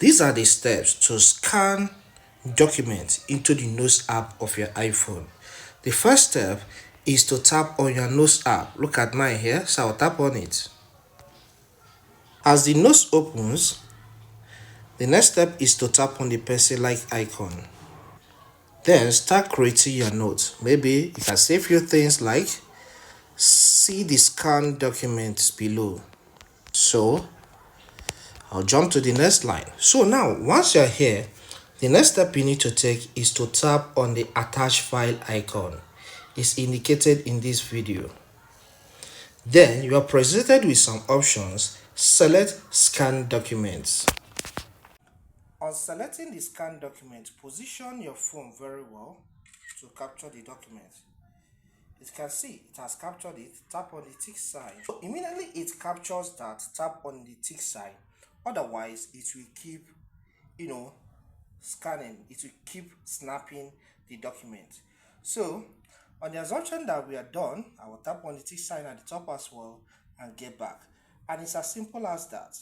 These are the steps to scan documents into the Notes app of your iPhone. The first step is to tap on your Notes app. Look at mine here, so I'll tap on it. As the Notes opens, the next step is to tap on the pencil-like icon. Then start creating your notes. Maybe you can say a few things like see the scanned documents below. So I'll jump to the next line. So now, once you're here, the next step you need to take is to tap on the attach file icon. It's indicated in this video. Then you are presented with some options. Select scan documents. On selecting the scan document, position your phone very well to capture the document. As you can see, it has captured it. Tap on the tick sign. So immediately it captures that, tap on the tick sign. Otherwise, it will keep, scanning. It will keep snapping the document. So, on the assumption that we are done, I will tap on the tick sign at the top as well and get back. And it's as simple as that.